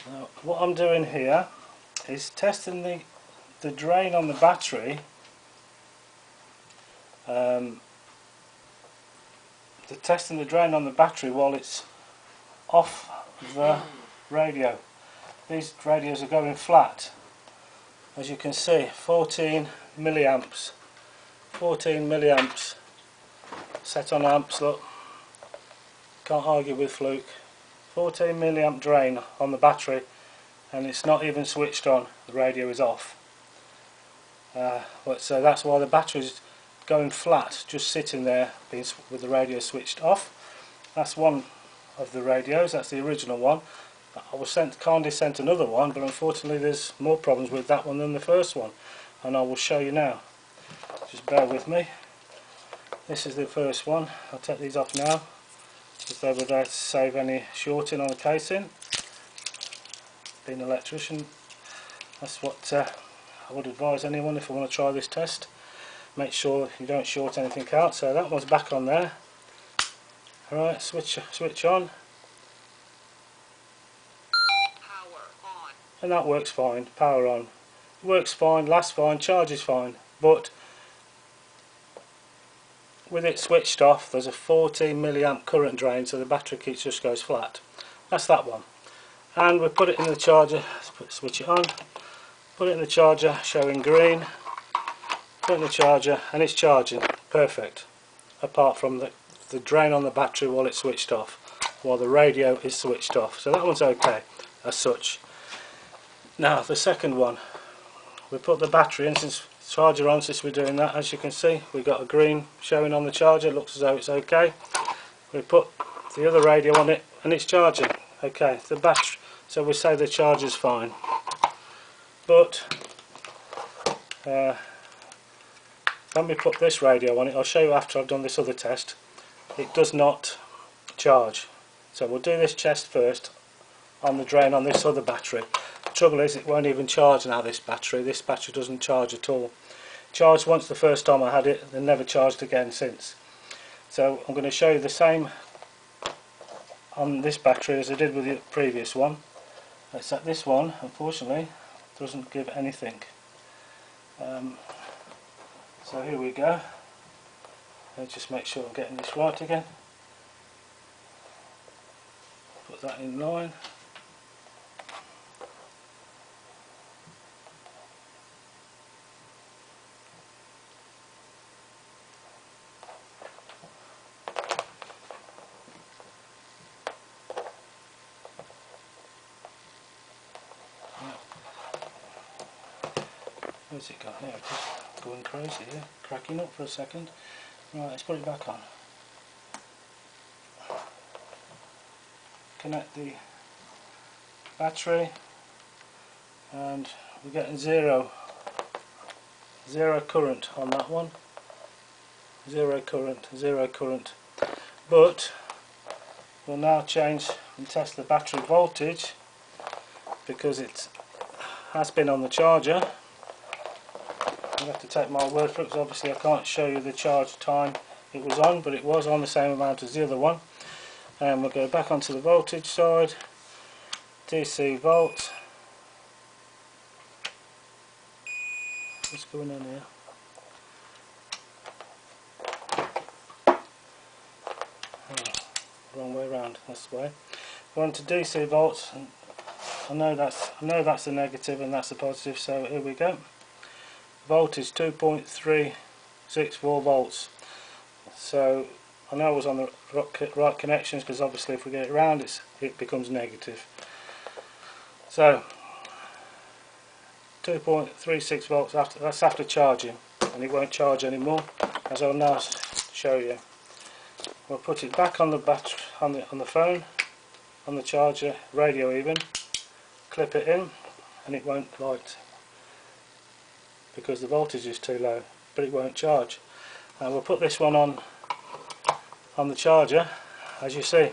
Now, what I'm doing here is testing the drain on the battery, testing the drain on the battery while it's off the radio. These radios are going flat, as you can see. 14 milliamps set on amps. Look, can't argue with Fluke. 14 milliamp drain on the battery, and it's not even switched on. The radio is off. So that's why the battery's going flat, just sitting there with the radio switched off. That's one of the radios. That's the original one. I was kindly sent another one, but unfortunately there's more problems with that one than the first one, and I will show you now. Just bear with me. This is the first one. I'll take these off now, because they were there to save any shorting on the casing. Being an electrician, that's what I would advise anyone if I want to try this test. Make sure you don't short anything out. So that one's back on there. Alright, switch on. Power on. And that works fine. Power on. Works fine, lasts fine, charges fine. But with it switched off, there's a 14 milliamp current drain, so the battery just goes flat. That's that one. And we put it in the charger. Switch it on. Put it in the charger, showing green. Put it in the charger, and it's charging. Perfect. Apart from the drain on the battery while it's switched off, while the radio is switched off. So that one's okay as such. Now the second one, we put the battery in, since charger on, since we're doing that. As you can see, we've got a green showing on the charger. Looks as though it's okay. We put the other radio on it, and it's charging. Okay, the battery, so we say the charger's fine. But when we put this radio on it, I'll show you after I've done this other test, it does not charge. So we'll do this test first on the drain on this other battery. The trouble is, it won't even charge now, this battery. This battery doesn't charge at all. Charged once the first time I had it, then never charged again since. So I'm going to show you the same on this battery as I did with the previous one, except this one, unfortunately, doesn't give anything. So here we go. Let's just make sure I'm getting this right again. Put that in line. Where's it gone? There it is. Going crazy here. Cracking up for a second. Right, let's put it back on. Connect the battery, and we're getting zero current on that one. Zero current. But we'll now change and test the battery voltage, because it has been on the charger. You have to take my word for it, because obviously I can't show you the charge time it was on, but it was on the same amount as the other one. And we'll go back onto the voltage side. DC volt. What's going on here? Oh, wrong way around. That's the way. We're on to DC volts. And I know that's the negative and that's the positive. So here we go. Voltage 2.364 volts. So I know I was on the right connections, because obviously if we get it round, it becomes negative. So 2.36 volts that's after charging, and it won't charge anymore, as I'll now show you. We'll put it back on the battery, on the phone, on the charger, radio even. Clip it in, and it won't light, because the voltage is too low, but it won't charge. Now we'll put this one on the charger. As you see,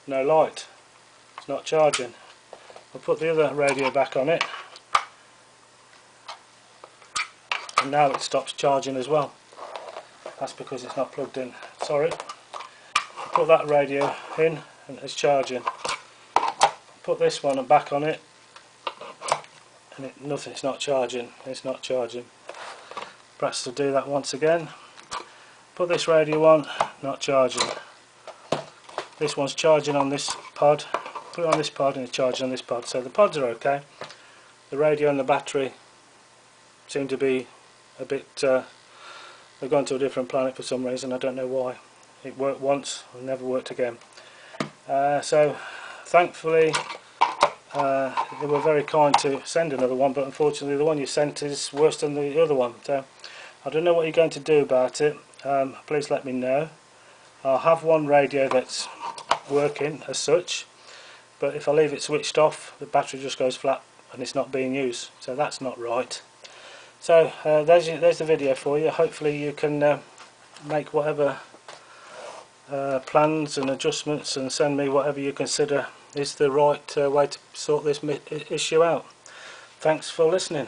no light, it's not charging. We'll put the other radio back on it, and now it stops charging as well. That's because it's not plugged in. Sorry. Put that radio in and it's charging. put this one back on it, and it's not charging. It's not charging. Perhaps to do that once again. Put this radio on, not charging. This one's charging on this pod. Put it on this pod and it's charging on this pod. So the pods are okay. The radio and the battery seem to be a bit, they've gone to a different planet for some reason. I don't know why. It worked once and never worked again. So thankfully they were very kind to send another one, but unfortunately the one you sent is worse than the other one. So I don't know what you're going to do about it. Please let me know. I'll have one radio that's working as such, but if I leave it switched off, the battery just goes flat and it's not being used, so that's not right. So there's the video for you. Hopefully you can make whatever plans and adjustments and send me whatever you consider is the right way to sort this issue out. Thanks for listening.